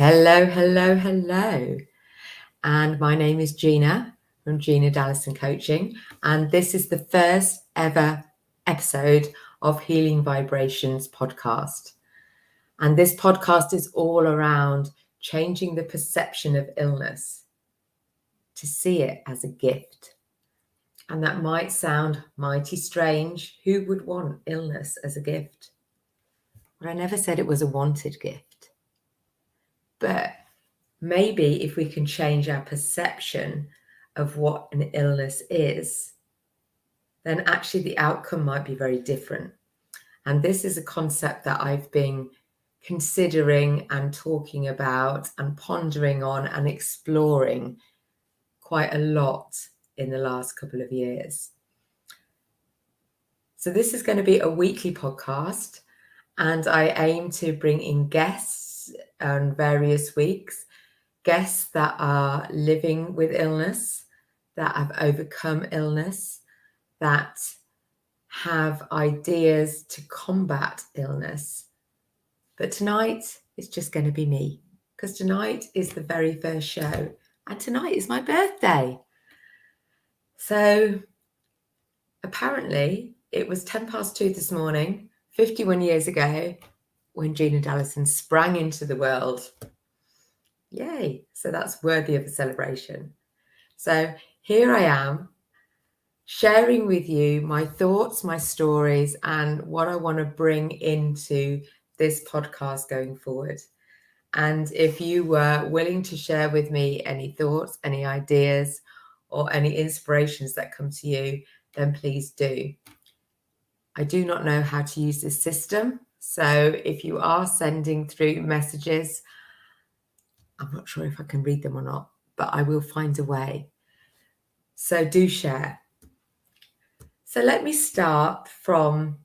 Hello, hello, hello. And my name is Gina from Gina Dallison Coaching. And this is the first ever episode of Healing Vibrations podcast. And this podcast is all around changing the perception of illness to see it as a gift. And that might sound mighty strange. Who would want illness as a gift? But I never said it was a wanted gift. But maybe if we can change our perception of what an illness is, then actually the outcome might be very different. And this is a concept that I've been considering and talking about and pondering on and exploring quite a lot in the last couple of years. So this is going to be a weekly podcast, and I aim to bring in guests on various weeks. Guests that are living with illness, that have overcome illness, that have ideas to combat illness. But tonight, it's just going to be me, because tonight is the very first show, and tonight is my birthday. So apparently, it was 2:10 this morning, 51 years ago, when Gina Dallison sprang into the world. Yay. So that's worthy of a celebration. So here I am sharing with you my thoughts, my stories, and what I want to bring into this podcast going forward. And if you were willing to share with me any thoughts, any ideas, or any inspirations that come to you, then please do. I do not know how to use this system. So if you are sending through messages, I'm not sure if I can read them or not, but I will find a way. So do share. So let me start from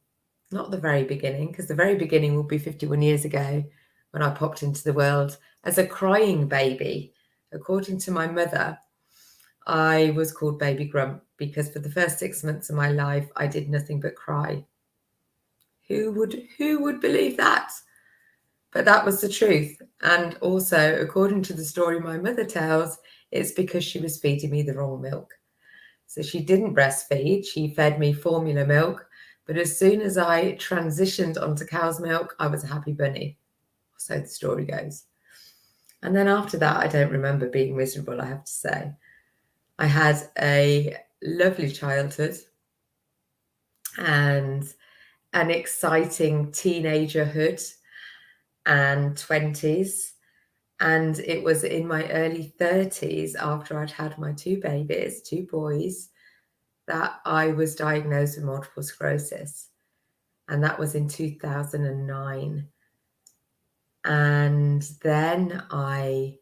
not the very beginning, because the very beginning will be 51 years ago when I popped into the world as a crying baby. According to my mother, I was called Baby Grump because for the first 6 months of my life, I did nothing but cry. Who would believe that? But that was the truth. And also, according to the story my mother tells, it's because she was feeding me the wrong milk. So she didn't breastfeed. She fed me formula milk. But as soon as I transitioned onto cow's milk, I was a happy bunny. So the story goes. And then after that, I don't remember being miserable, I have to say. I had a lovely childhood and an exciting teenagerhood and 20s. And it was in my early 30s, after I'd had my two babies, two boys, that I was diagnosed with multiple sclerosis. And that was in 2009. And then I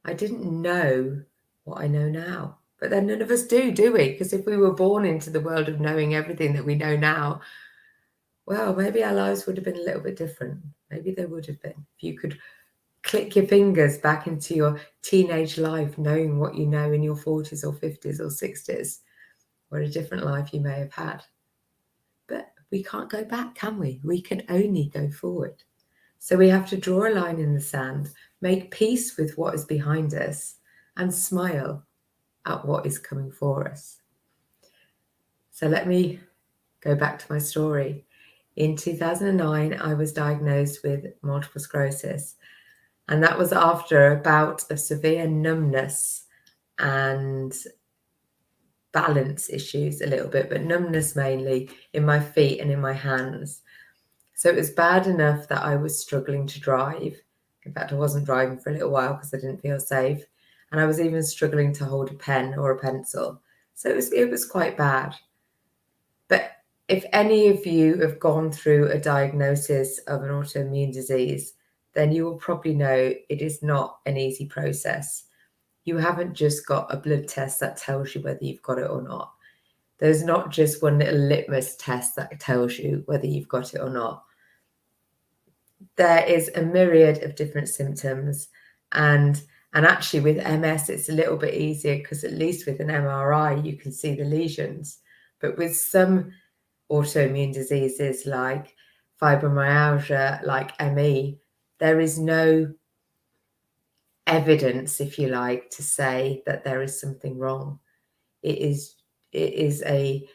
didn't know what I know now. But then none of us do we? Because if we were born into the world of knowing everything that we know now, well, maybe our lives would have been a little bit different. Maybe they would have been. If you could click your fingers back into your teenage life, knowing what you know in your 40s or 50s or 60s, what a different life you may have had. But we can't go back, can we? We can only go forward. So we have to draw a line in the sand, make peace with what is behind us, and smile at what is coming for us. So let me go back to my story. In 2009, I was diagnosed with multiple sclerosis. And that was after a bout of severe numbness and balance issues a little bit, but numbness mainly in my feet and in my hands. So it was bad enough that I was struggling to drive. In fact, I wasn't driving for a little while because I didn't feel safe. And I was even struggling to hold a pen or a pencil. So it was quite bad. But if any of you have gone through a diagnosis of an autoimmune disease, then you will probably know it is not an easy process. You haven't just got a blood test that tells you whether you've got it or not. There's not just one little litmus test that tells you whether you've got it or not. There is a myriad of different symptoms, and actually with MS, it's a little bit easier because at least with an MRI, you can see the lesions. But with some autoimmune diseases like fibromyalgia, like ME, There is no evidence, if you like, to say that there is something wrong. It is a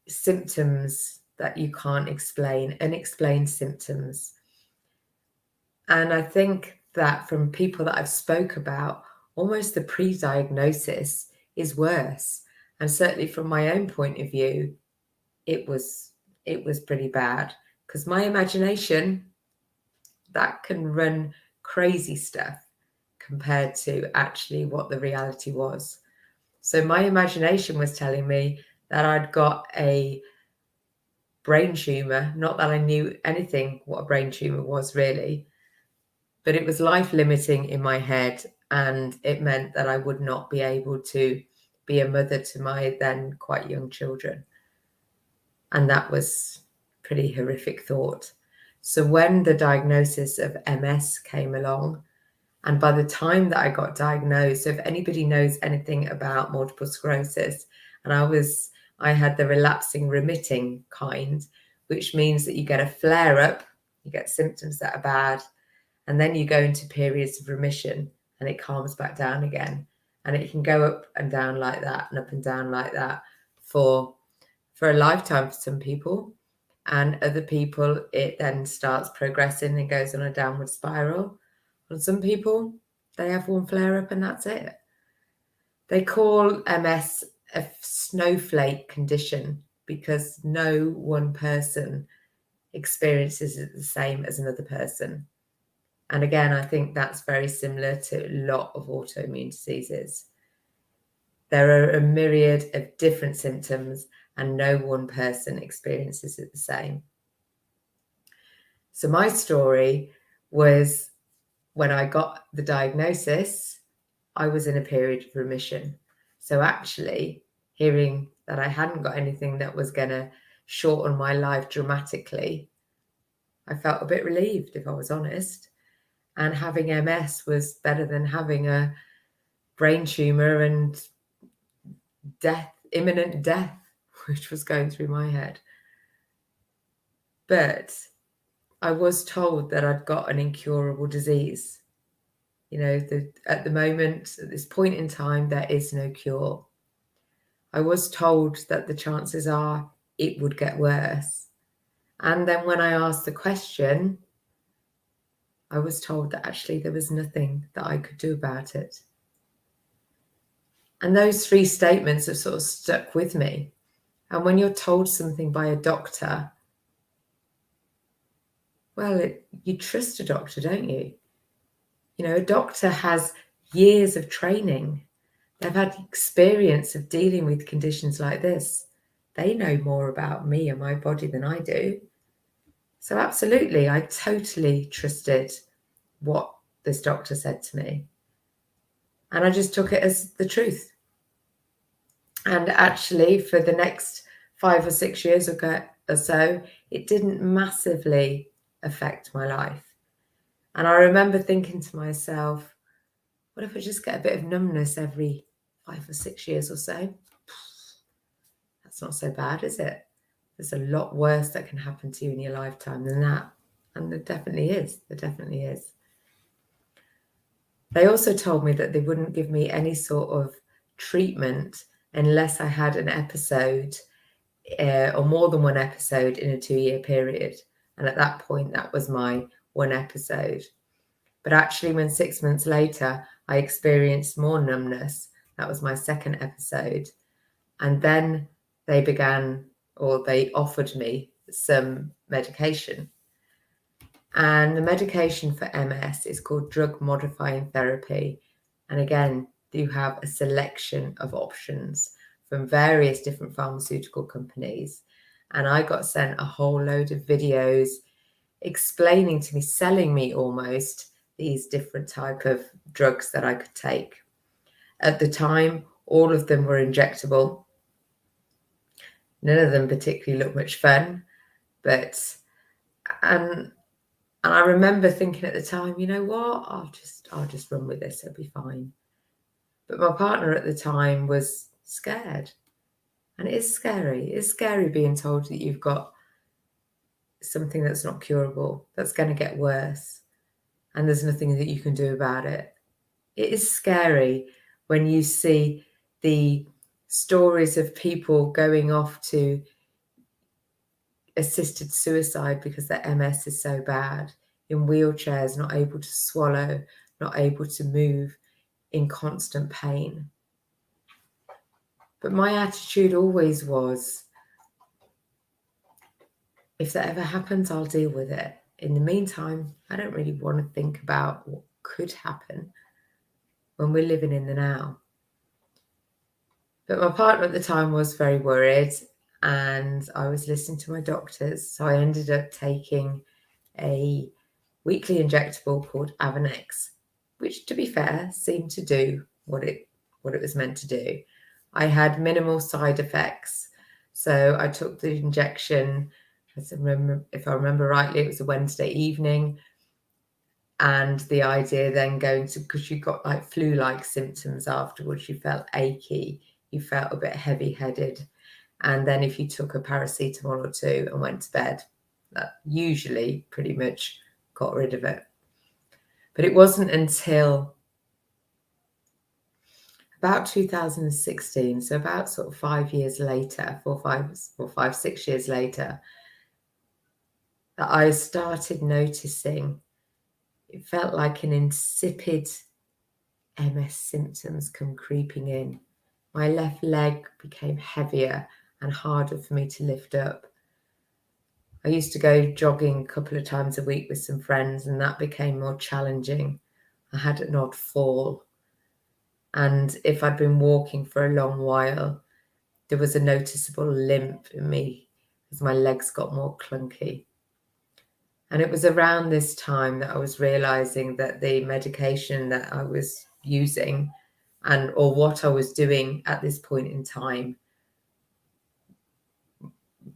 symptoms that you can't explain, unexplained symptoms. And I think that from people that I've spoke about, almost the pre-diagnosis is worse. And certainly from my own point of view, it was pretty bad, because my imagination, that can run crazy stuff compared to actually what the reality was. So my imagination was telling me that I'd got a brain tumor, not that I knew anything what a brain tumor was really, but it was life limiting in my head, and it meant that I would not be able to be a mother to my then quite young children. And that was a pretty horrific thought. So when the diagnosis of MS came along, and by the time that I got diagnosed, so if anybody knows anything about multiple sclerosis, and I had the relapsing remitting kind, which means that you get a flare up, you get symptoms that are bad, and then you go into periods of remission and it calms back down again. And it can go up and down like that and up and down like that for a lifetime for some people. And other people, it then starts progressing and goes on a downward spiral. On some people, they have one flare up and that's it. They call MS a snowflake condition because no one person experiences it the same as another person. And again, I think that's very similar to a lot of autoimmune diseases. There are a myriad of different symptoms and no one person experiences it the same. So my story was, when I got the diagnosis, I was in a period of remission. So actually, hearing that I hadn't got anything that was going to shorten my life dramatically, I felt a bit relieved, if I was honest. And having MS was better than having a brain tumor and death, imminent death, which was going through my head. But I was told that I'd got an incurable disease. You know, at the moment, at this point in time, there is no cure. I was told that the chances are it would get worse. And then when I asked the question, I was told that actually there was nothing that I could do about it. And those three statements have sort of stuck with me. And when you're told something by a doctor, well, you trust a doctor, don't you? You know, a doctor has years of training. They've had experience of dealing with conditions like this. They know more about me and my body than I do. So absolutely, I totally trusted what this doctor said to me. And I just took it as the truth. And actually, for the next 5 or 6 years or so, it didn't massively affect my life. And I remember thinking to myself, what if I just get a bit of numbness every 5 or 6 years or so? That's not so bad, is it? There's a lot worse that can happen to you in your lifetime than that. And there definitely is. There definitely is. They also told me that they wouldn't give me any sort of treatment unless I had an episode or more than one episode in a 2-year period. And at that point, that was my one episode. But actually, when 6 months later, I experienced more numbness, that was my second episode. And then they offered me some medication. And the medication for MS is called drug modifying therapy. And again, you have a selection of options from various different pharmaceutical companies. And I got sent a whole load of videos explaining to me, selling me almost these different type of drugs that I could take. At the time, all of them were injectable. None of them particularly looked much fun, and I remember thinking at the time, you know what, I'll just run with this, it'll be fine. But my partner at the time was scared. And it is scary. It's scary being told that you've got something that's not curable, that's going to get worse, and there's nothing that you can do about it. It is scary when you see the stories of people going off to assisted suicide because their MS is so bad, in wheelchairs, not able to swallow, not able to move, in constant pain. But my attitude always was, if that ever happens, I'll deal with it. In the meantime, I don't really want to think about what could happen when we're living in the now. But my partner at the time was very worried, and I was listening to my doctors. So I ended up taking a weekly injectable called Avonex, which, to be fair, seemed to do what it was meant to do. I had minimal side effects. So I took the injection, if I remember rightly, it was a Wednesday evening. And the idea then going to, because you got like flu-like symptoms afterwards, you felt achy, you felt a bit heavy-headed. And then if you took a paracetamol or two and went to bed, that usually pretty much got rid of it. But it wasn't until about 2016, so about sort of 5 years later, 6 years later, that I started noticing it felt like an insipid MS symptoms come creeping in. My left leg became heavier and harder for me to lift up. I used to go jogging a couple of times a week with some friends, and that became more challenging. I had an odd fall. And if I'd been walking for a long while, there was a noticeable limp in me as my legs got more clunky. And it was around this time that I was realizing that the medication that I was using or what I was doing at this point in time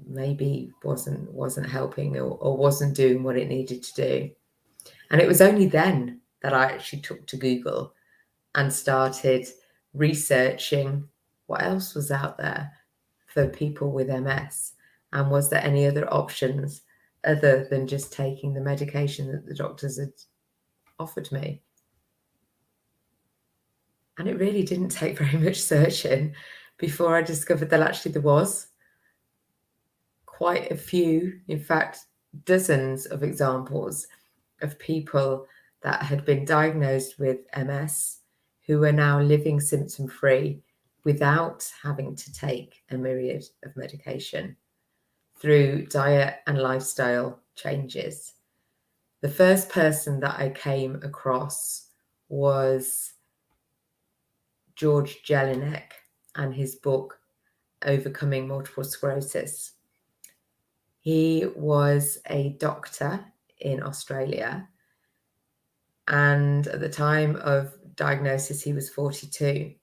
maybe wasn't helping or wasn't doing what it needed to do. And it was only then that I actually took to Google and started researching what else was out there for people with MS, and was there any other options other than just taking the medication that the doctors had offered me. And it really didn't take very much searching before I discovered that actually there was quite a few, in fact, dozens of examples of people that had been diagnosed with MS who were now living symptom-free without having to take a myriad of medication through diet and lifestyle changes. The first person that I came across was George Jelinek and his book, Overcoming Multiple Sclerosis. He was a doctor in Australia, and at the time of diagnosis, he was 42.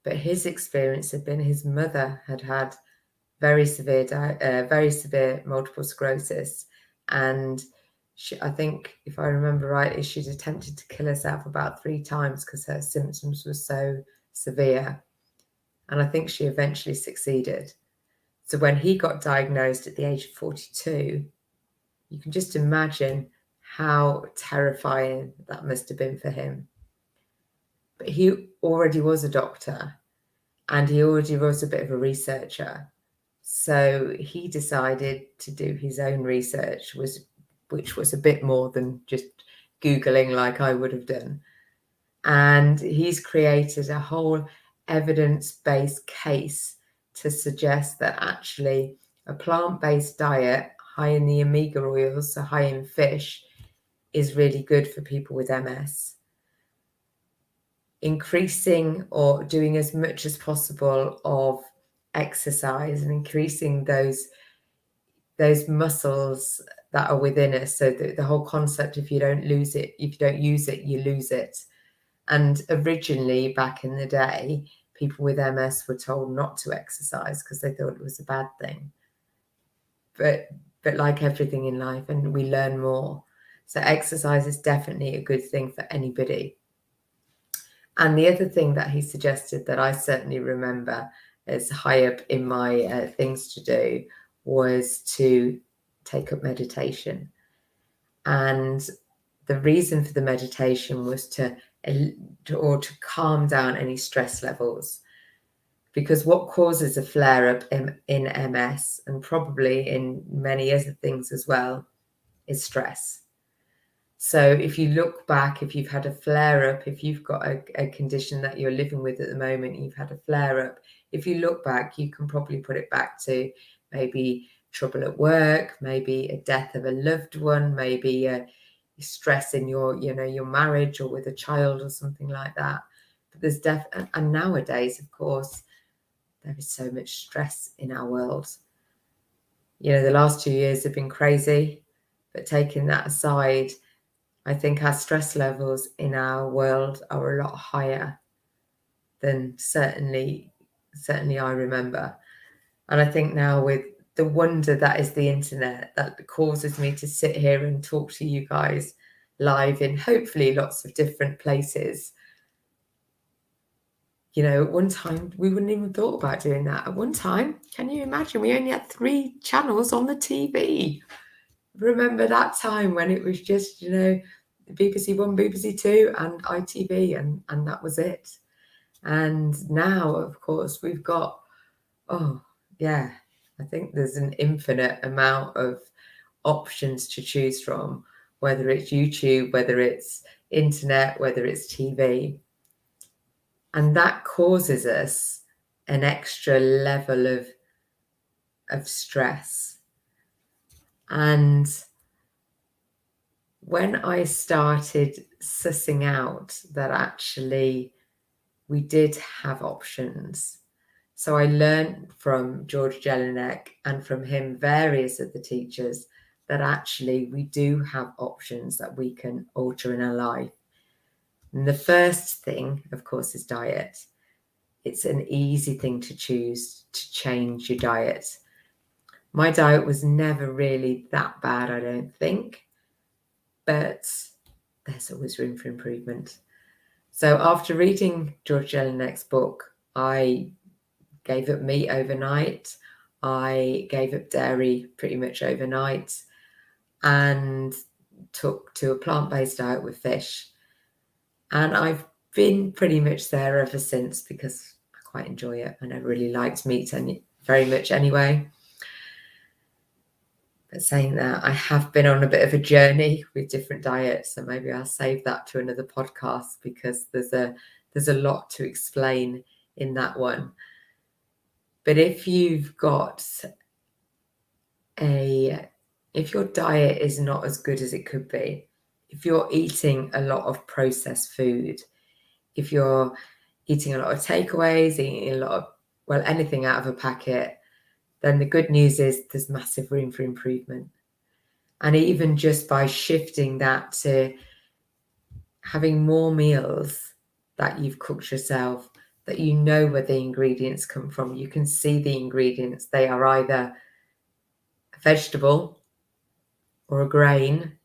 But his experience had been his mother had very severe multiple sclerosis, and I think, if I remember rightly, she'd attempted to kill herself about 3 times because her symptoms were so severe. And I think she eventually succeeded. So when he got diagnosed at the age of 42, you can just imagine how terrifying that must have been for him. But he already was a doctor, and he already was a bit of a researcher. So he decided to do his own research, which was a bit more than just Googling like I would have done. And he's created a whole evidence-based case to suggest that actually a plant-based diet high in the omega oils, so high in fish, is really good for people with MS. Increasing or doing as much as possible of exercise and increasing those muscles that are within us. So the whole concept, if you don't use it, you lose it. And originally, back in the day, people with MS were told not to exercise because they thought it was a bad thing. But like everything in life, and we learn more. So exercise is definitely a good thing for anybody. And the other thing that he suggested that I certainly remember as high up in my things to do was to take up meditation. And the reason for the meditation was to calm down any stress levels. Because what causes a flare-up in MS, and probably in many other things as well, is stress. So if you look back, if you've had a flare-up, if you've got a condition that you're living with at the moment, you've had a flare-up, if you look back, you can probably put it back to maybe trouble at work, maybe a death of a loved one, maybe stress in your marriage or with a child or something like that. But there's and nowadays, of course, there is so much stress in our world. The last 2 years have been crazy, but taking that aside, I think our stress levels in our world are a lot higher than certainly I remember. And I think now, with the wonder that is the internet, that causes me to sit here and talk to you guys live in hopefully lots of different places. At one time, we wouldn't even thought about doing that. At one time, can you imagine? We only had 3 channels on the TV. Remember that time when it was just, BBC One, BBC Two, and ITV, and that was it. And now, of course, we've got, I think there's an infinite amount of options to choose from, whether it's YouTube, whether it's internet, whether it's TV. And that causes us an extra level of stress. And when I started sussing out that actually we did have options, so I learned from George Jelinek and from him, various of the teachers, that actually we do have options that we can alter in our life. And the first thing, of course, is diet. It's an easy thing to choose to change your diet. My diet was never really that bad, I don't think, but there's always room for improvement. So after reading George Jelinek's book, I gave up meat overnight. I gave up dairy pretty much overnight and took to a plant-based diet with fish. And I've been pretty much there ever since, because I quite enjoy it. I never really liked meat very much anyway. But saying that, I have been on a bit of a journey with different diets, so maybe I'll save that to another podcast, because there's a lot to explain in that one. But if you've got if your diet is not as good as it could be, if you're eating a lot of processed food, if you're eating a lot of takeaways, eating a lot of, anything out of a packet, then the good news is there's massive room for improvement. And even just by shifting that to having more meals that you've cooked yourself, that you know where the ingredients come from, you can see the ingredients. They are either a vegetable or a grain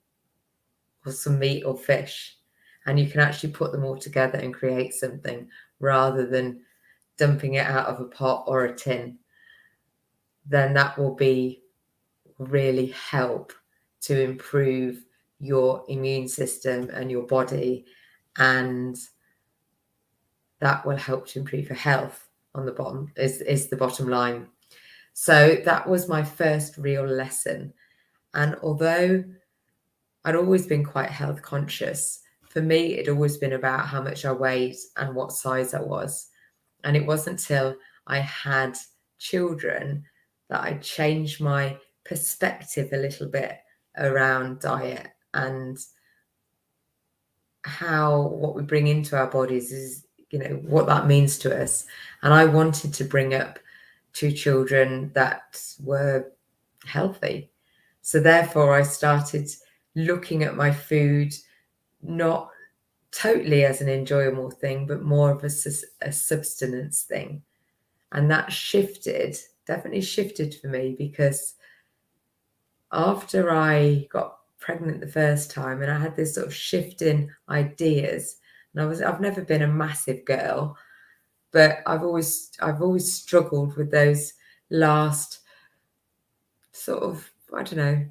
or some meat or fish. And you can actually put them all together and create something, rather than dumping it out of a pot or a tin. Then that will really help to improve your immune system and your body, and that will help to improve your health on the bottom, is the bottom line. So that was my first real lesson. And although I'd always been quite health conscious, for me, it'd always been about how much I weighed and what size I was. And it wasn't till I had children that I changed my perspective a little bit around diet and what we bring into our bodies is, what that means to us. And I wanted to bring up 2 children that were healthy. So therefore, I started looking at my food not totally as an enjoyable thing, but more of a subsistence thing. And that definitely shifted for me, because after I got pregnant the first time and I had this sort of shift in ideas, and I've never been a massive girl, but I've always struggled with those last sort of I don't know,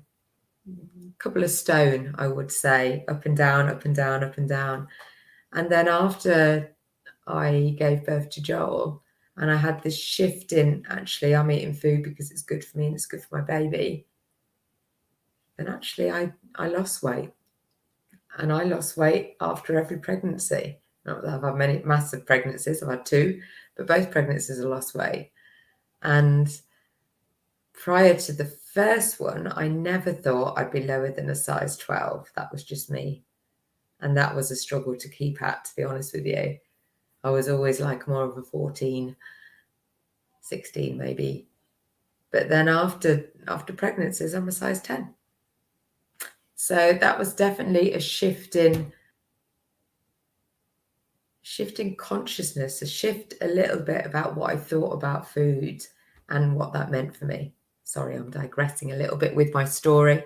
a couple of stone, I would say, up and down, up and down, up and down. And then after I gave birth to Joel, and I had this shift in, actually, I'm eating food because it's good for me and it's good for my baby. And actually, I lost weight. And I lost weight after every pregnancy. Not that I've had many massive pregnancies, I've had 2, but both pregnancies I lost weight. And prior to the first one, I never thought I'd be lower than a size 12. That was just me. And that was a struggle to keep at, to be honest with you. I was always like more of a 14, 16 maybe. But then after pregnancies, I'm a size 10. So that was definitely a shift in consciousness, a shift a little bit about what I thought about food and what that meant for me. Sorry, I'm digressing a little bit with my story.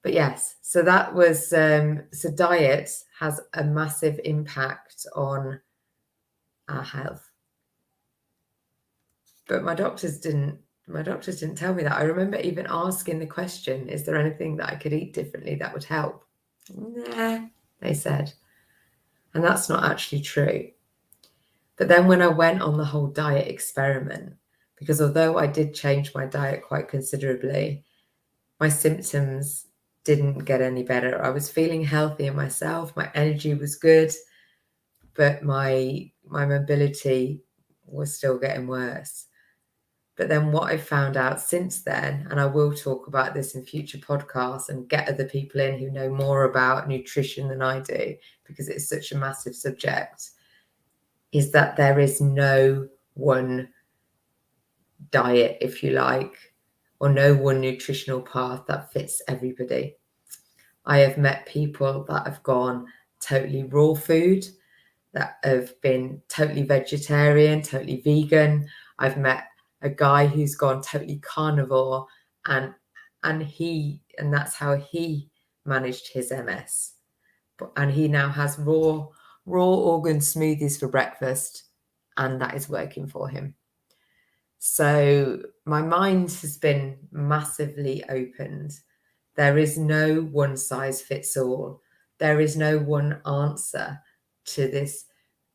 But yes, so that was, so diet has a massive impact on our health. But my doctors didn't tell me that. I remember even asking the question, is there anything that I could eat differently that would help? Nah, they said. And that's not actually true. But then when I went on the whole diet experiment, because although I did change my diet quite considerably, my symptoms didn't get any better. I was feeling healthy in myself. My energy was good, but my mobility was still getting worse. But then what I found out since then, and I will talk about this in future podcasts and get other people in who know more about nutrition than I do, because it's such a massive subject, is that there is no one diet, if you like, or no one nutritional path that fits everybody. I have met people that have gone totally raw food, that have been totally vegetarian, totally vegan. I've met a guy who's gone totally carnivore, and that's how he managed his MS. And he now has raw organ smoothies for breakfast, and that is working for him. So my mind has been massively opened. There is no one size fits all. There is no one answer to this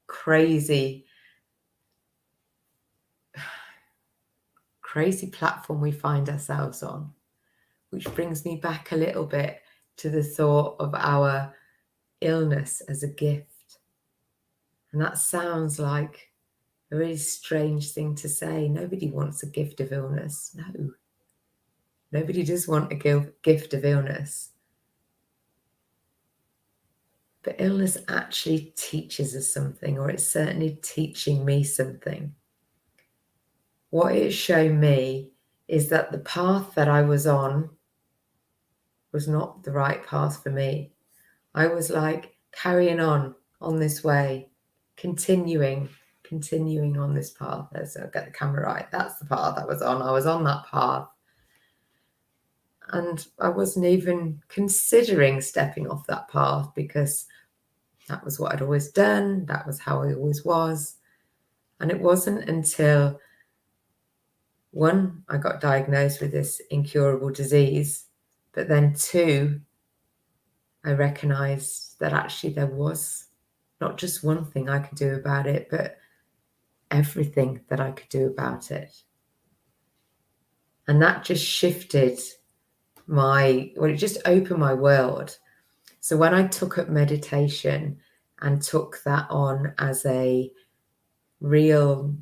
crazy platform we find ourselves on, which brings me back a little bit to the thought of our illness as a gift. And that sounds like a really strange thing to say. Nobody wants a gift of illness. No. Nobody does want a gift of illness. But illness actually teaches us something, or it's certainly teaching me something. What it's shown me is that the path that I was on was not the right path for me. I was like carrying on this way, continuing on this path. So I'll get the camera right. That's the path I was on. I was on that path. And I wasn't even considering stepping off that path because that was what I'd always done. That was how I always was. And it wasn't until, 1, I got diagnosed with this incurable disease, but then 2, I recognized that actually there was not just one thing I could do about it, but everything that I could do about it. And that just shifted it just opened my world. So when I took up meditation and took that on as a real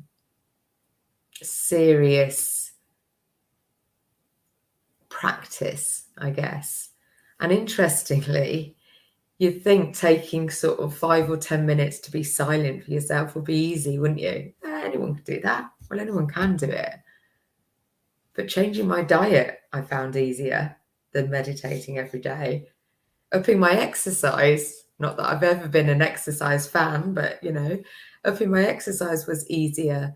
serious practice, I guess. And interestingly, you'd think taking sort of 5 or 10 minutes to be silent for yourself would be easy, wouldn't you? Anyone could do that. Well, anyone can do it. But changing my diet, I found easier than meditating every day. Upping my exercise, not that I've ever been an exercise fan, but, upping my exercise was easier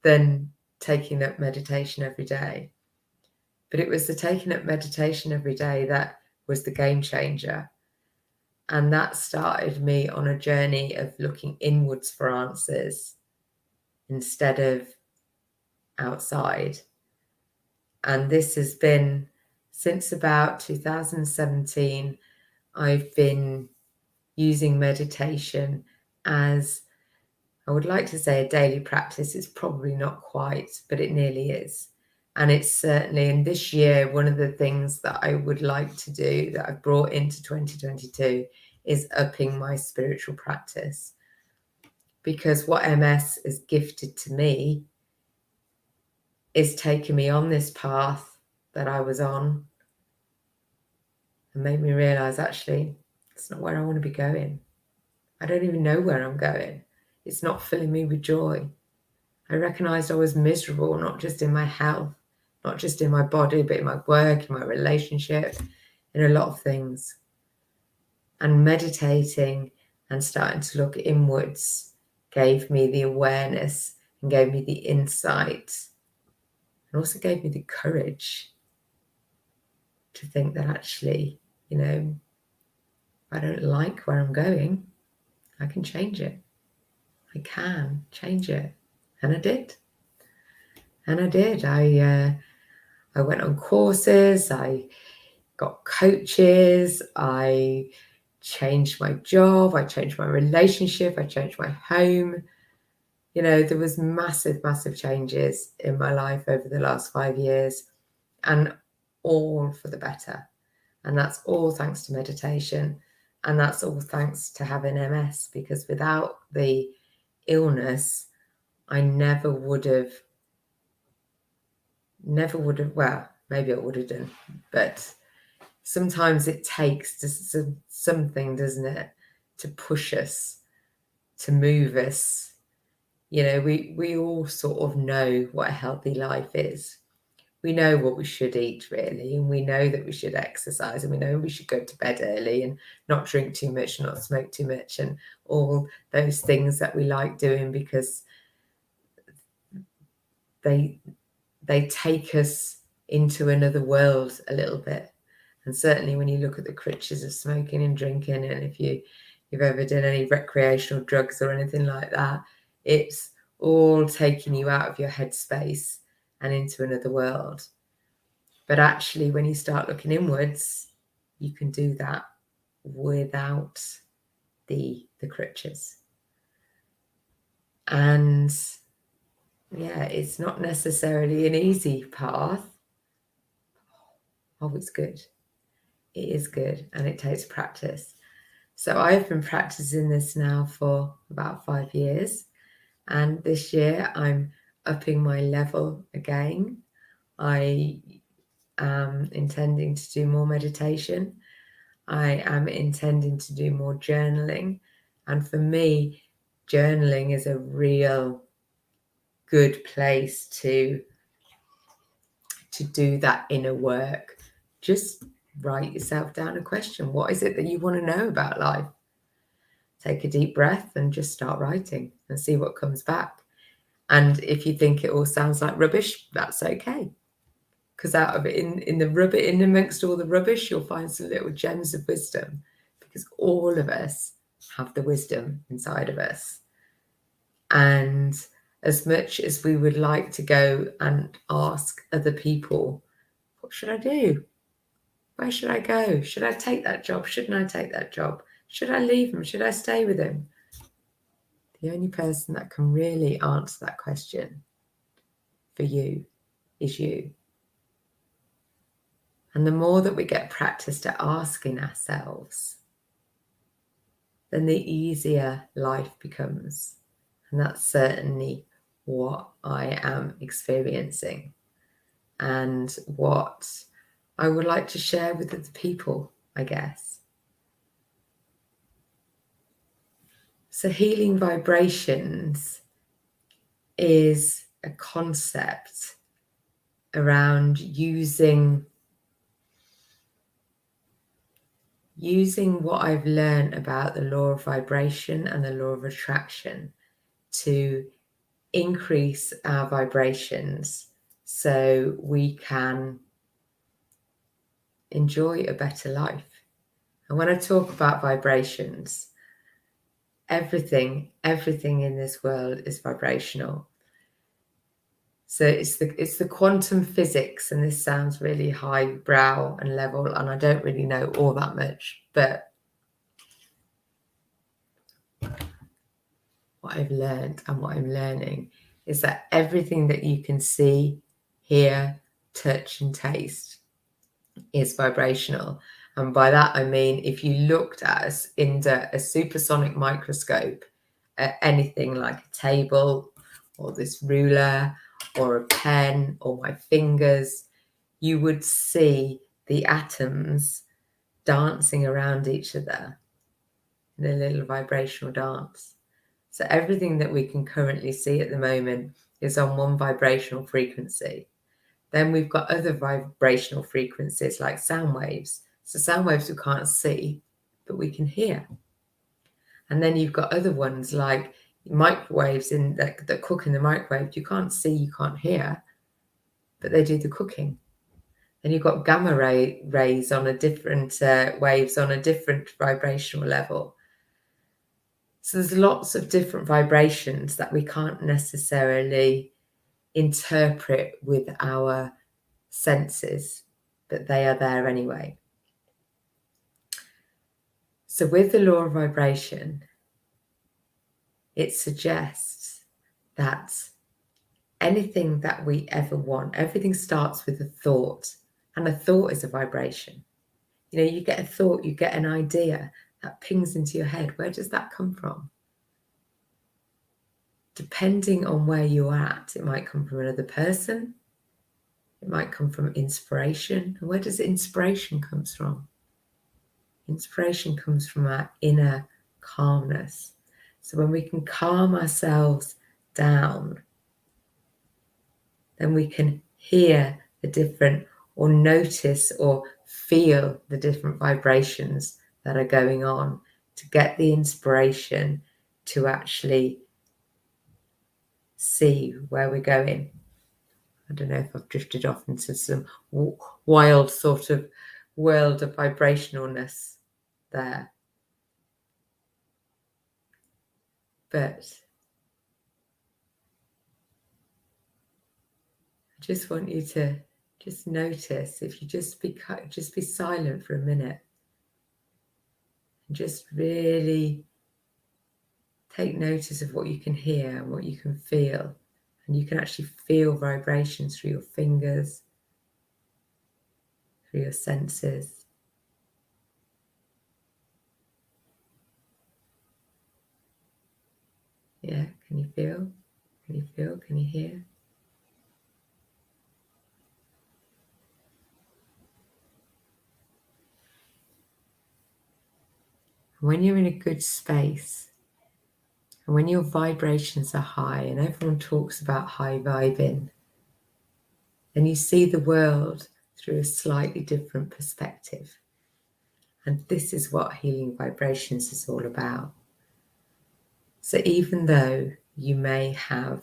than taking up meditation every day. But it was the taking up meditation every day that was the game changer. And that started me on a journey of looking inwards for answers instead of outside. And this has been since about 2017. I've been using meditation as, I would like to say, a daily practice. It's probably not quite, but it nearly is. And it's certainly, in this year, one of the things that I would like to do that I've brought into 2022 is upping my spiritual practice. Because what MS has gifted to me is taking me on this path that I was on and made me realize, actually, it's not where I want to be going. I don't even know where I'm going. It's not filling me with joy. I recognized I was miserable, not just in my health, not just in my body, but in my work, in my relationship, in a lot of things. And meditating and starting to look inwards gave me the awareness and gave me the insight and also gave me the courage to think that actually, I don't like where I'm going. I can change it. I can change it. And I did. I went on courses. I got coaches. I changed my job. I changed my relationship. I changed my home. There was massive, massive changes in my life over the last 5 years, and all for the better. And that's all thanks to meditation. And that's all thanks to having MS, because without the illness, I never would have, well, maybe I would have done, but sometimes it takes just something, doesn't it, to push us, to move us. We all sort of know what a healthy life is. We know what we should eat, really, and we know that we should exercise, and we know we should go to bed early and not drink too much, not smoke too much, and all those things that we like doing because they take us into another world a little bit. And certainly when you look at the crutches of smoking and drinking, and if you've ever done any recreational drugs or anything like that, it's all taking you out of your headspace and into another world. But actually, when you start looking inwards, you can do that without the crutches. And yeah, it's not necessarily an easy path. Oh, it's good. It is good, and it takes practice. So I've been practicing this now for about 5 years, and this year I'm upping my level again. I am intending to do more meditation. I am intending to do more journaling. And for me, journaling is a real good place to do that inner work. Just write yourself down a question. What is it that you want to know about life? Take a deep breath and just start writing and see what comes back. And if you think it all sounds like rubbish, that's okay. Because out of it, in the rubbish, in amongst all the rubbish, you'll find some little gems of wisdom, because all of us have the wisdom inside of us. And as much as we would like to go and ask other people, what should I do? Where should I go? Should I take that job? Shouldn't I take that job? Should I leave him? Should I stay with him? The only person that can really answer that question for you is you. And the more that we get practiced at asking ourselves, then the easier life becomes. And that's certainly what I am experiencing, and what I would like to share with other people, I guess. So healing vibrations is a concept around using what I've learned about the law of vibration and the law of attraction to increase our vibrations so we can enjoy a better life. And when I talk about vibrations, everything in this world is vibrational. So it's the quantum physics, and this sounds really highbrow and level, and I don't really know all that much, but what I've learned and what I'm learning is that everything that you can see, hear, touch, and taste is vibrational. And by that I mean, if you looked at us under a supersonic microscope at anything like a table or this ruler or a pen or my fingers, you would see the atoms dancing around each other in a little vibrational dance. So everything that we can currently see at the moment is on one vibrational frequency. Then we've got other vibrational frequencies like sound waves. So sound waves we can't see, but we can hear. And then you've got other ones like microwaves that cook in the microwave. You can't see, you can't hear, but they do the cooking. Then you've got gamma rays on a different waves on a different vibrational level. So there's lots of different vibrations that we can't necessarily interpret with our senses, but they are there anyway. So with the law of vibration, it suggests that anything that we ever want, everything starts with a thought, and a thought is a vibration. You know, you get a thought, you get an idea that pings into your head. Where does that come from? Depending on where you're at, it might come from another person. It might come from inspiration. And where does inspiration come from? Inspiration comes from our inner calmness. So when we can calm ourselves down, then we can hear the different or notice or feel the different vibrations that are going on to get the inspiration to actually see where we're going. I don't know if I've drifted off into some wild sort of world of vibrationalness there. But I just want you to just notice, if you just be silent for a minute and just really take notice of what you can hear and what you can feel. And you can actually feel vibrations through your fingers, through your senses. Yeah, can you feel? Can you feel? Can you hear? When you're in a good space, and when your vibrations are high, and everyone talks about high vibing, then you see the world through a slightly different perspective. And this is what healing vibrations is all about. So even though you may have,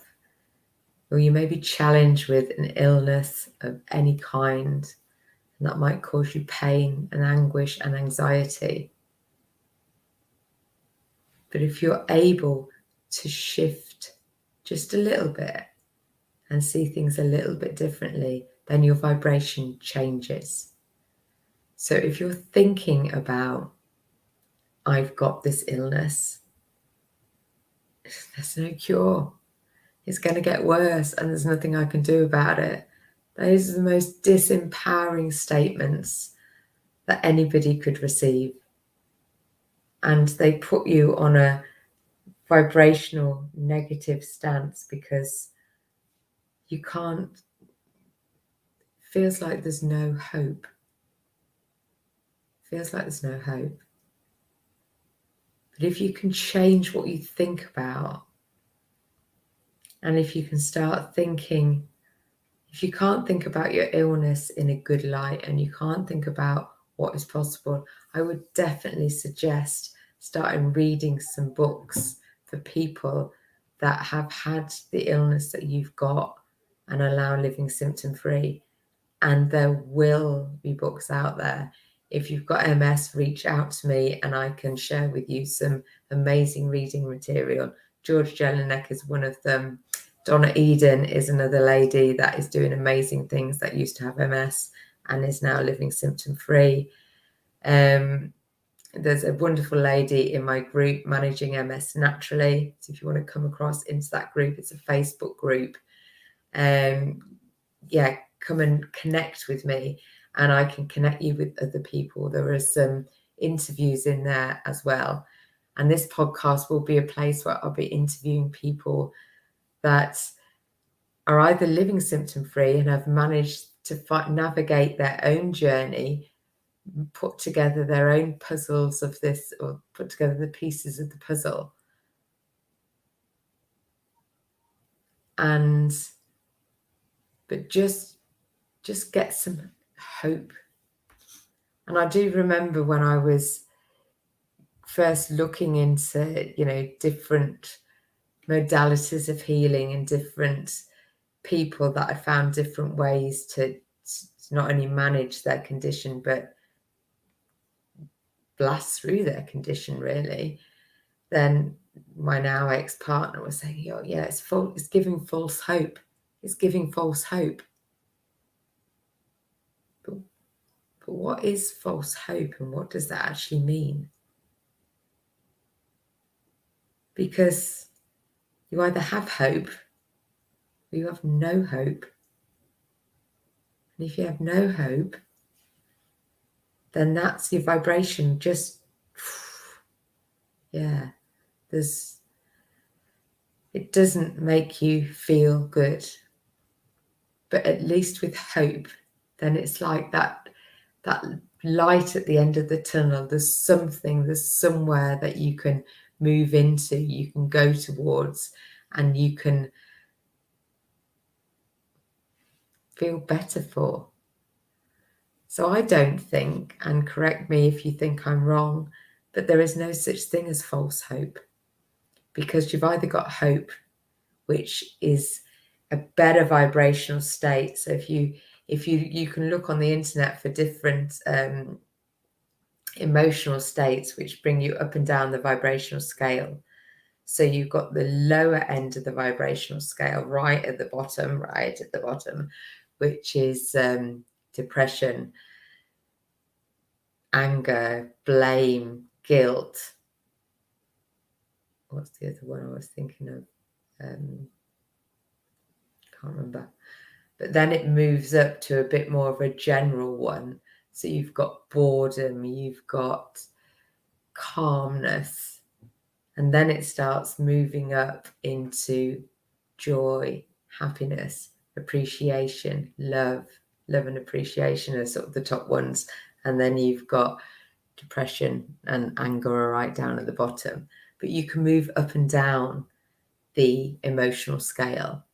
or you may be challenged with an illness of any kind, and that might cause you pain and anguish and anxiety, but if you're able to shift just a little bit and see things a little bit differently, then your vibration changes. So if you're thinking about, I've got this illness, there's no cure, it's going to get worse and there's nothing I can do about it. Those are the most disempowering statements that anybody could receive. And they put you on a vibrational negative stance because you can't, feels like there's no hope. Feels like there's no hope. But if you can change what you think about, and if you can start thinking, if you can't think about your illness in a good light and you can't think about what is possible, I would definitely suggest starting reading some books for people that have had the illness that you've got and are now living symptom-free. And there will be books out there. If you've got MS, reach out to me and I can share with you some amazing reading material. George Jelinek is one of them. Donna Eden is another lady that is doing amazing things, that used to have MS and is now living symptom-free. There's a wonderful lady in my group, Managing MS Naturally. So if you want to come across into that group, it's a Facebook group. Yeah, come and connect with me and I can connect you with other people. There are some interviews in there as well. And this podcast will be a place where I'll be interviewing people that are either living symptom-free and have managed to navigate their own journey, put together their own puzzles of this, or put together the pieces of the puzzle. But just get some hope. And I do remember when I was first looking into, different modalities of healing and different people, that I found different ways to not only manage their condition, but blast through their condition, really. Then my now ex-partner was saying, oh, yeah, it's giving false hope. It's giving false hope. But what is false hope, and what does that actually mean? Because you either have hope or you have no hope. And if you have no hope, then that's your vibration. Just, yeah, it doesn't make you feel good. But at least with hope, then it's like that light at the end of the tunnel. There's somewhere that you can move into, you can go towards, and you can feel better for. So I don't think, and correct me if you think I'm wrong, but there is no such thing as false hope, because you've either got hope, which is a better vibrational state. So if you can look on the internet for different emotional states which bring you up and down the vibrational scale. So you've got the lower end of the vibrational scale right at the bottom, which is depression, anger, blame, guilt. What's the other one I was thinking of? Can't remember. But then it moves up to a bit more of a general one. So you've got boredom, you've got calmness, and then it starts moving up into joy, happiness, appreciation, love and appreciation are sort of the top ones. And then you've got depression and anger are right down at the bottom. But you can move up and down the emotional scale.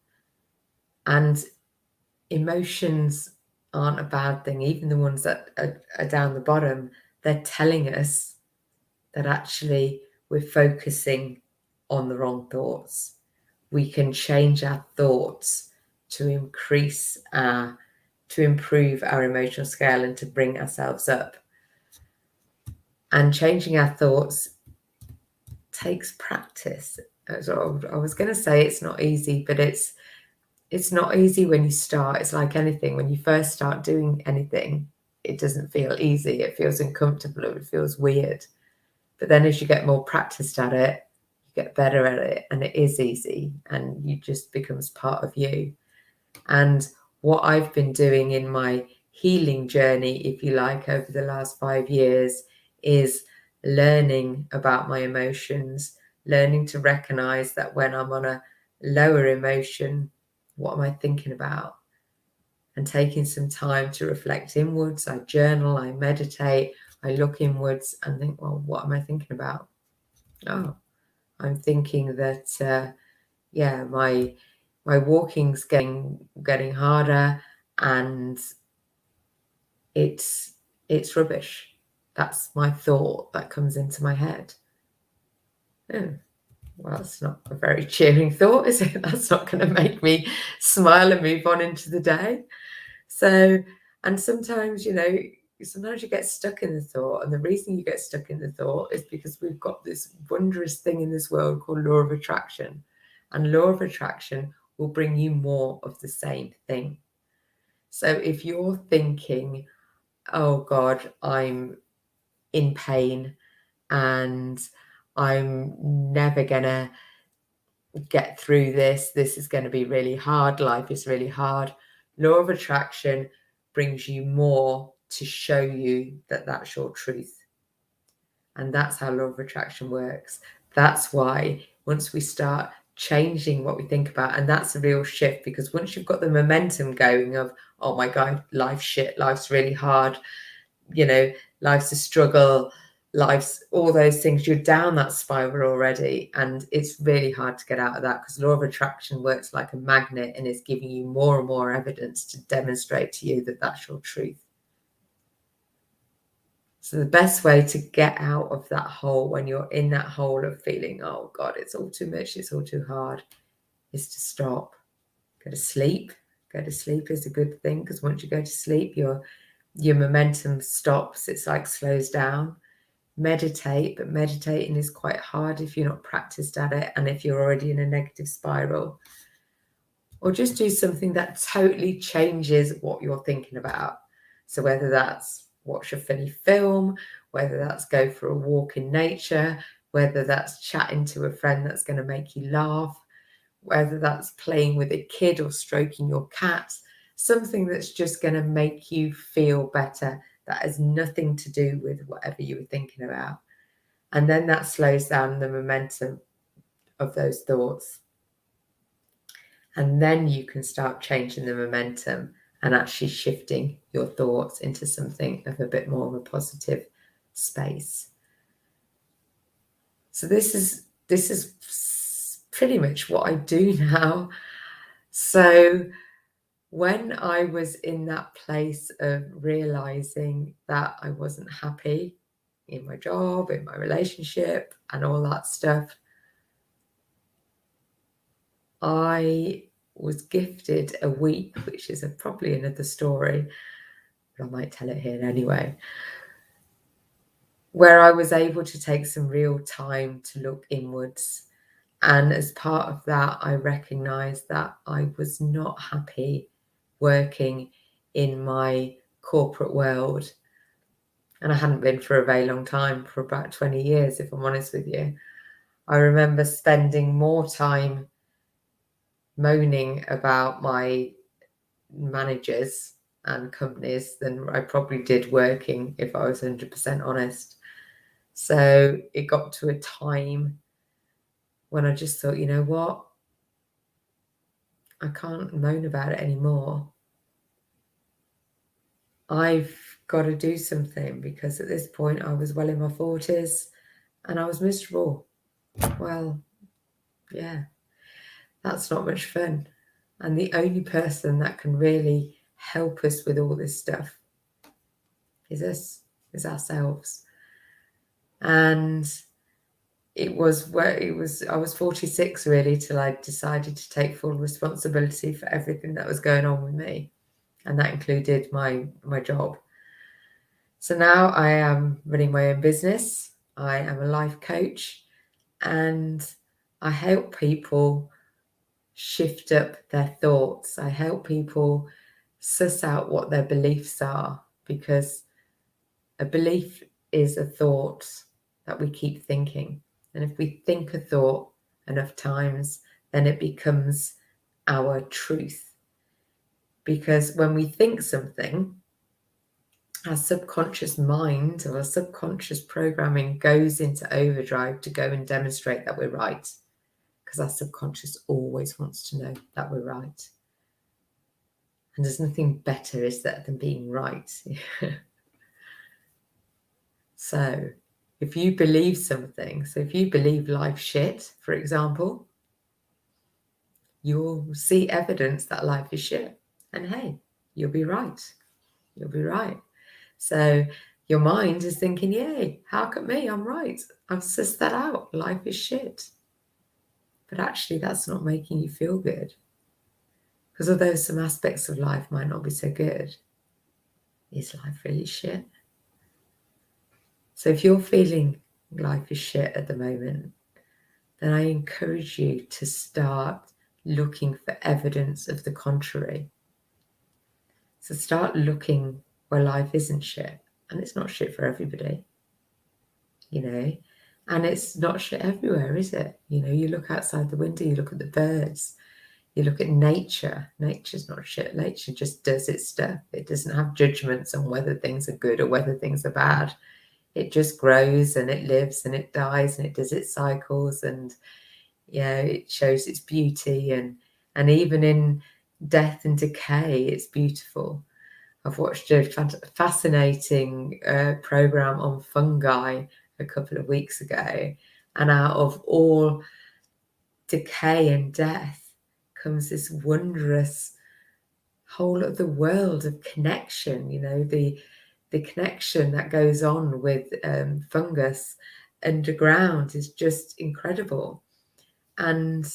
And emotions aren't a bad thing. Even the ones that are down the bottom, they're telling us that actually we're focusing on the wrong thoughts. We can change our thoughts to improve our emotional scale and to bring ourselves up. And changing our thoughts takes practice. So I was going to say it's not easy, but it's not easy when you start. It's like anything. When you first start doing anything, it doesn't feel easy. It feels uncomfortable. It feels weird. But then as you get more practiced at it, you get better at it, and it is easy, and it just becomes part of you. And what I've been doing in my healing journey, if you like, over the last 5 years is learning about my emotions, learning to recognize that when I'm on a lower emotion, what am I thinking about? And taking some time to reflect inwards. I journal, I meditate, I look inwards and think, well, what am I thinking about? Oh, I'm thinking that, my walking's getting harder, and it's rubbish. That's my thought that comes into my head. Oh, well, that's not a very cheering thought, is it? That's not going to make me smile and move on into the day. So, and sometimes you get stuck in the thought, and the reason you get stuck in the thought is because we've got this wondrous thing in this world called law of attraction. And law of attraction will bring you more of the same thing. So if you're thinking, oh God, I'm in pain and I'm never gonna get through this is going to be really hard, life is really hard, law of attraction brings you more to show you that that's your truth. And that's how law of attraction works. That's why once we start changing what we think about, and that's a real shift, because once you've got the momentum going of, oh my God, life's shit, life's really hard, life's a struggle, life's all those things, you're down that spiral already, and it's really hard to get out of that, because law of attraction works like a magnet and is giving you more and more evidence to demonstrate to you that that's your truth. So the best way to get out of that hole, when you're in that hole of feeling, oh God, it's all too much, it's all too hard, is to stop. Go to sleep. Go to sleep is a good thing, because once you go to sleep, your momentum stops. It's like slows down. Meditate, but meditating is quite hard if you're not practiced at it and if you're already in a negative spiral. Or just do something that totally changes what you're thinking about. So whether that's watch a funny film, whether that's go for a walk in nature, whether that's chatting to a friend that's going to make you laugh, whether that's playing with a kid or stroking your cat, something that's just going to make you feel better, that has nothing to do with whatever you were thinking about. And then that slows down the momentum of those thoughts. And then you can start changing the momentum and actually shifting your thoughts into something of a bit more of a positive space. So this is pretty much what I do now. So when I was in that place of realizing that I wasn't happy in my job, in my relationship, and all that stuff, I was gifted a week, which is probably another story, but I might tell it here anyway, where I was able to take some real time to look inwards. And as part of that, I recognized that I was not happy working in my corporate world. And I hadn't been for a very long time, for about 20 years, if I'm honest with you. I remember spending more time moaning about my managers and companies than I probably did working, if I was 100% honest. So it got to a time when I just thought, you know what? I can't moan about it anymore. I've got to do something, because at this point I was well in my 40s and I was miserable. Well, yeah, that's not much fun. And the only person that can really help us with all this stuff is us, is ourselves. And I was 46 really till I decided to take full responsibility for everything that was going on with me. And that included my job. So now I am running my own business. I am a life coach, and I help people shift up their thoughts. I help people suss out what their beliefs are, because a belief is a thought that we keep thinking. And if we think a thought enough times, then it becomes our truth. Because when we think something, our subconscious mind or our subconscious programming goes into overdrive to go and demonstrate that we're right. Because our subconscious always wants to know that we're right. And there's nothing better, is there, than being right? So if you believe something, so if you believe life's shit, for example, you'll see evidence that life is shit. And hey, you'll be right. You'll be right. So your mind is thinking, yay, how come me? I'm right. I've sussed that out. Life is shit. But actually, that's not making you feel good. Because although some aspects of life might not be so good, is life really shit? So if you're feeling life is shit at the moment, then I encourage you to start looking for evidence of the contrary. So start looking where life isn't shit. And it's not shit for everybody, you know. And it's not shit everywhere, is it? You know, you look outside the window, you look at the birds, you look at nature. Nature's not shit. Nature just does its stuff. It doesn't have judgments on whether things are good or whether things are bad. It just grows and it lives and it dies and it does its cycles, and yeah, it shows its beauty, and even in death and decay, it's beautiful. I've watched a fascinating program on fungi a couple of weeks ago, and out of all decay and death comes this wondrous whole of the world of connection. You know, the connection that goes on with fungus underground is just incredible. And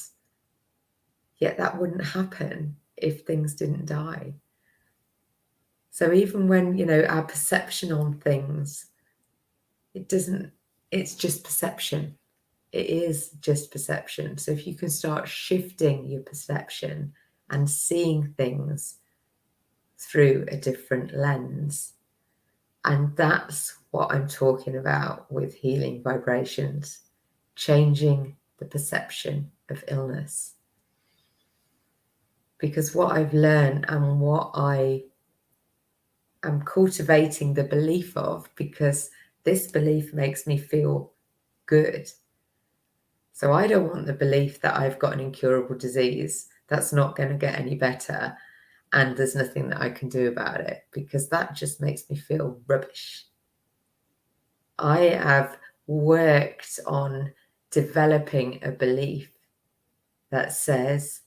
yet that wouldn't happen if things didn't die. So even when, you know, our perception on things, it's just perception. It is just perception. So if you can start shifting your perception and seeing things through a different lens, and that's what I'm talking about with healing vibrations, changing the perception of illness. Because what I've learned and what I am cultivating the belief of, because this belief makes me feel good. So I don't want the belief that I've got an incurable disease that's not going to get any better and there's nothing that I can do about it, because that just makes me feel rubbish. I have worked on developing a belief that says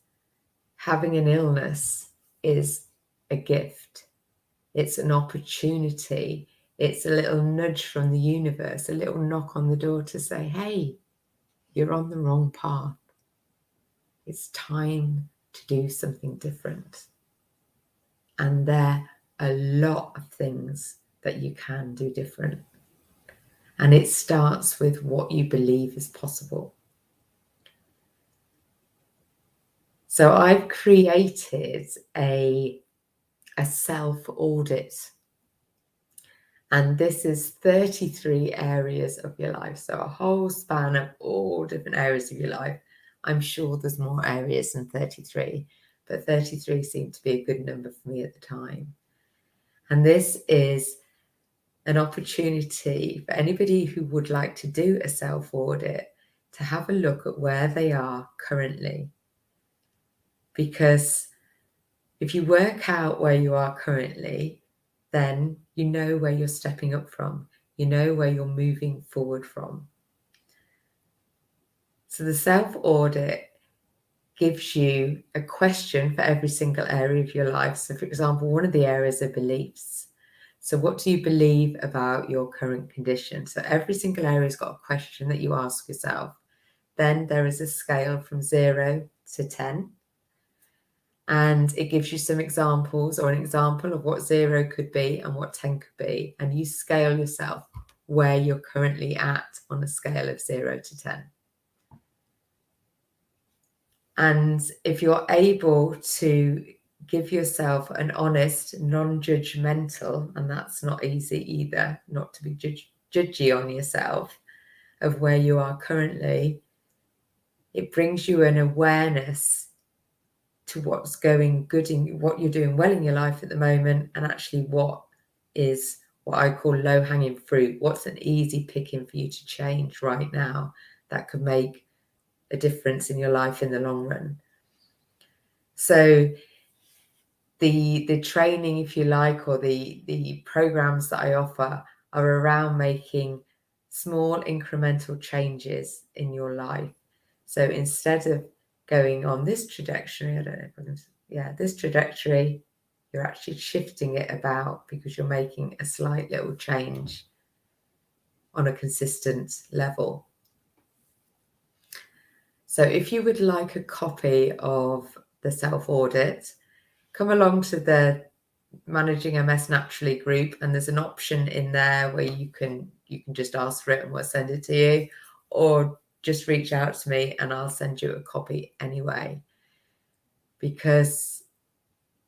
having an illness is a gift. It's an opportunity. It's a little nudge from the universe, a little knock on the door to say, hey, you're on the wrong path. It's time to do something different. And there are a lot of things that you can do different. And it starts with what you believe is possible. So I've created a self-audit. And this is 33 areas of your life. So a whole span of all different areas of your life. I'm sure there's more areas than 33, but 33 seemed to be a good number for me at the time. And this is an opportunity for anybody who would like to do a self-audit to have a look at where they are currently. Because if you work out where you are currently, then you know where you're stepping up from. You know where you're moving forward from. So the self-audit gives you a question for every single area of your life. So for example, one of the areas are beliefs. So what do you believe about your current condition? So every single area has got a question that you ask yourself. Then there is a scale from 0 to 10. And it gives you some examples, or an example of what 0 could be and what 10 could be. And you scale yourself where you're currently at on a scale of 0 to 10. And if you're able to give yourself an honest, non-judgmental, and that's not easy either, not to be judgy on yourself of where you are currently, it brings you an awareness to what's going good in what you're doing well in your life at the moment, and actually what is what I call low-hanging fruit. What's an easy picking for you to change right now that could make a difference in your life in the long run? So the training, if you like, or the programs that I offer are around making small incremental changes in your life. So instead of going on this trajectory, I don't know if I can, this trajectory, you're actually shifting it about because you're making a slight little change on a consistent level. So if you would like a copy of the self-audit, come along to the Managing MS Naturally group, and there's an option in there where you can just ask for it and we'll send it to you, or just reach out to me and I'll send you a copy anyway. because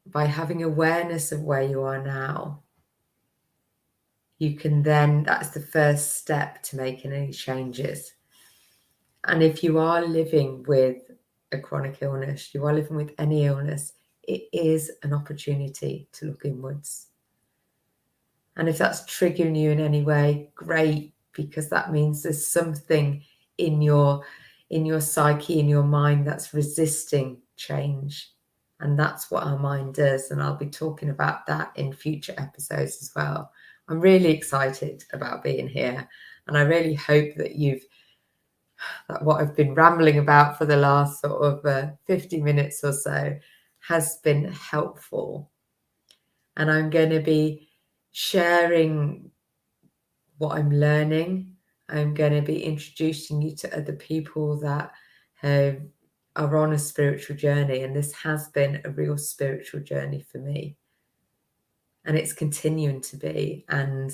by having awareness of where you are now, you can then, that's the first step to making any changes. And if you are living with a chronic illness, you are living with any illness, it is an opportunity to look inwards. And if that's triggering you in any way, great, because that means there's something in your psyche, in your mind, that's resisting change. And that's what our mind does. And I'll be talking about that in future episodes as well. I'm really excited about being here. And I really hope that that what I've been rambling about for the last sort of 50 minutes or so has been helpful. And I'm going to be sharing what I'm learning. I'm going to be introducing you to other people that are on a spiritual journey. And this has been a real spiritual journey for me. And it's continuing to be. And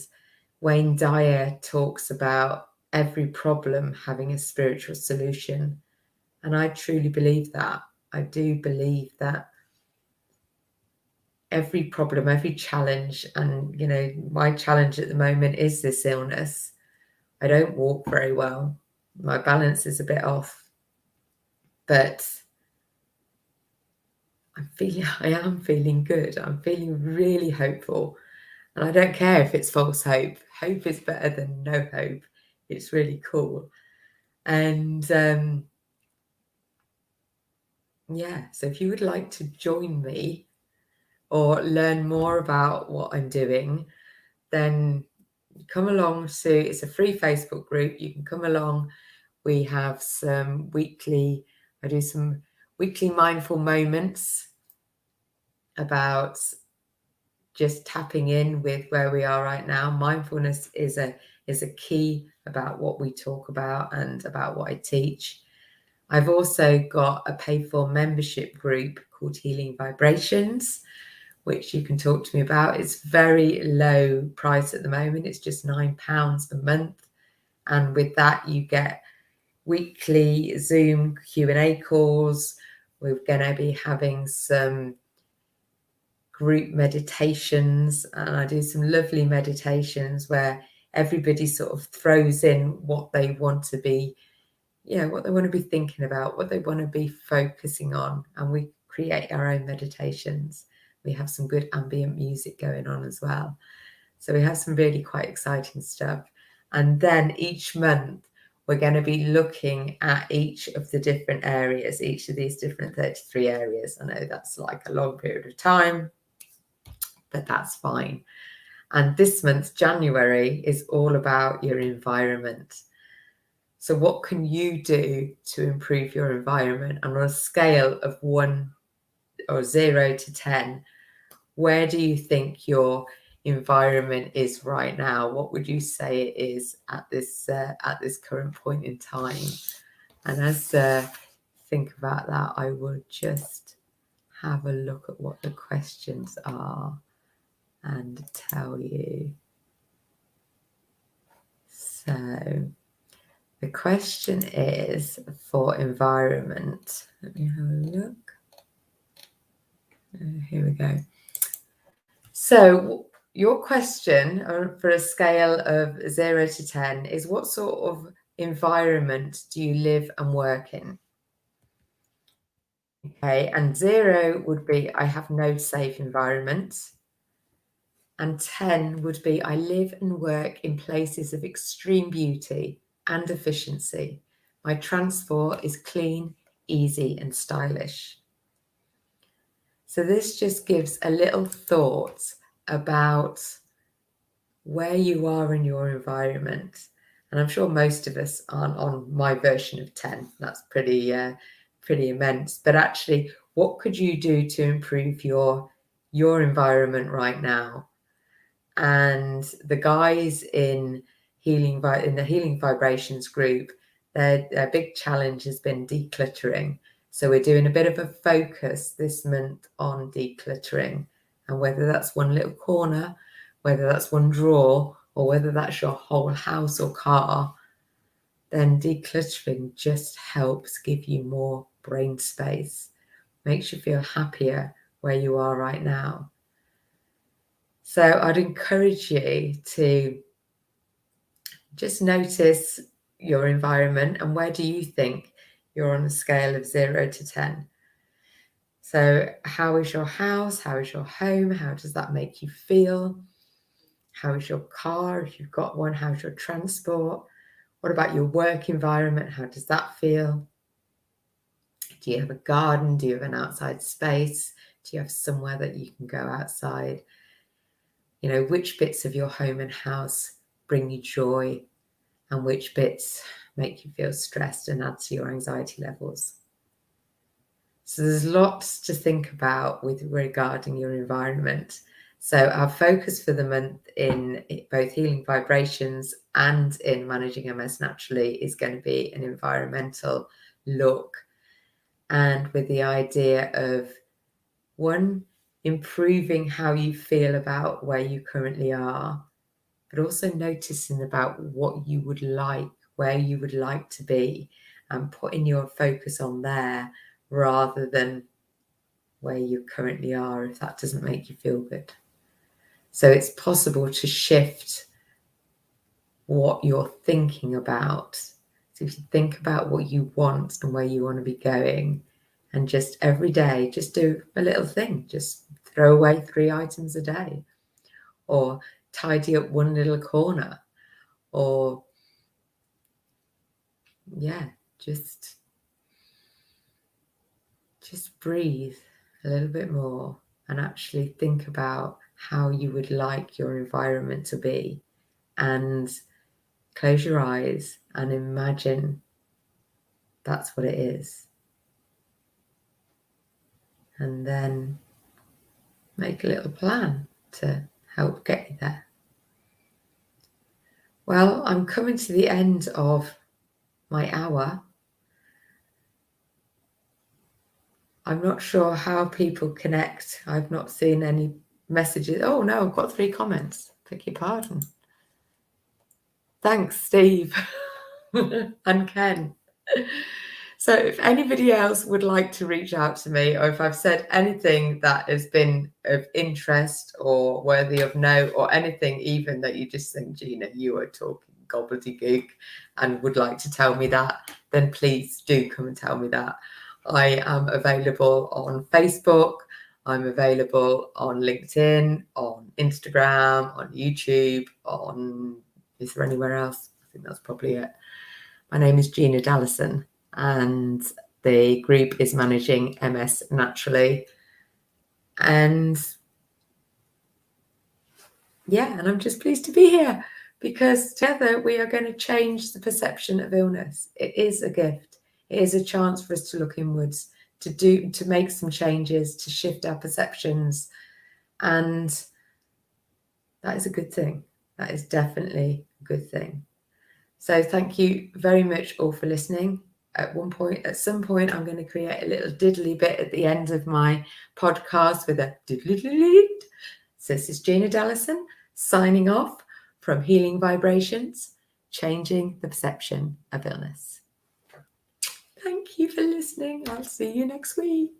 Wayne Dyer talks about every problem having a spiritual solution. And I truly believe that. I do believe that every problem, every challenge, and, my challenge at the moment is this illness. I don't walk very well. My balance is a bit off, but I am feeling good. I'm feeling really hopeful. And I don't care if it's false hope. Hope is better than no hope. It's really cool. And so if you would like to join me or learn more about what I'm doing, then come along it's a free Facebook group. You can come along. We have I do some weekly mindful moments about just tapping in with where we are right now. Mindfulness is a key about what we talk about and about what I teach. I've also got a paid-for membership group called Healing Vibrations, which you can talk to me about. It's very low price at the moment. It's just £9 a month. And with that, you get weekly Zoom Q&A calls. We're going to be having some group meditations, and I do some lovely meditations where everybody sort of throws in what they want to be, what they want to be thinking about, what they want to be focusing on, and we create our own meditations. We have some good ambient music going on as well. So we have some really quite exciting stuff. And then each month, we're going to be looking at each of the different areas, each of these different 33 areas. I know that's like a long period of time, but that's fine. And this month, January, is all about your environment. So what can you do to improve your environment? And on a scale of 0 to 10, where do you think your environment is right now? What would you say it is at this current point in time? And as think about that, I will just have a look at what the questions are and tell you. So the question is for environment. Let me have a look. Here we go. So your question for a scale of 0 to 10 is, what sort of environment do you live and work in? Okay, and 0 would be I have no safe environment. And 10 would be I live and work in places of extreme beauty and efficiency. My transport is clean, easy, and stylish. So this just gives a little thought about where you are in your environment. And I'm sure most of us aren't on my version of 10. That's pretty immense. But actually, what could you do to improve your environment right now? And the guys in the Healing Vibrations group, their big challenge has been decluttering. So we're doing a bit of a focus this month on decluttering, and whether that's one little corner, whether that's one drawer, or whether that's your whole house or car, then decluttering just helps give you more brain space. makes you feel happier where you are right now. So I'd encourage you to just notice your environment and where do you think you're on a scale of 0 to 10. So how is your house? How is your home? How does that make you feel? How is your car? If you've got one, how's your transport? What about your work environment? How does that feel? Do you have a garden? Do you have an outside space? Do you have somewhere that you can go outside? You know, which bits of your home and house bring you joy and which bits make you feel stressed and add to your anxiety levels? So there's lots to think about with regarding your environment. So our focus for the month in both healing vibrations and in managing MS naturally is going to be an environmental look, and with the idea of, one, improving how you feel about where you currently are, but also noticing about what you would like, where you would like to be, and putting your focus on there rather than where you currently are, if that doesn't make you feel good. So it's possible to shift what you're thinking about. So if you think about what you want and where you want to be going, and just every day, just do a little thing, just throw away 3 items a day, or tidy up one little corner, or just breathe a little bit more and actually think about how you would like your environment to be, and close your eyes and imagine that's what it is. And then make a little plan to help get you there. Well, I'm coming to the end of my hour. I'm not sure how people connect. I've not seen any messages. Oh no, I've got 3 comments. Beg your pardon. Thanks, Steve and Ken. So if anybody else would like to reach out to me, or if I've said anything that has been of interest or worthy of note, or anything even that you just think, Gina, you are talking gobbledygook and would like to tell me that, then please do come and tell me that. I am available on Facebook. I'm available on LinkedIn, on Instagram, on YouTube, is there anywhere else? I think that's probably it. My name is Gina Dallison, and the group is Managing MS Naturally. And and I'm just pleased to be here, because together we are going to change the perception of illness. It is a gift. It is a chance for us to look inwards, to make some changes, to shift our perceptions. And that is a good thing. That is definitely a good thing. So thank you very much all for listening. At some point, I'm going to create a little diddly bit at the end of my podcast with a diddly. So this is Gina Dallison signing off from Healing Vibrations, Changing the Perception of Illness. Thank you for listening. I'll see you next week.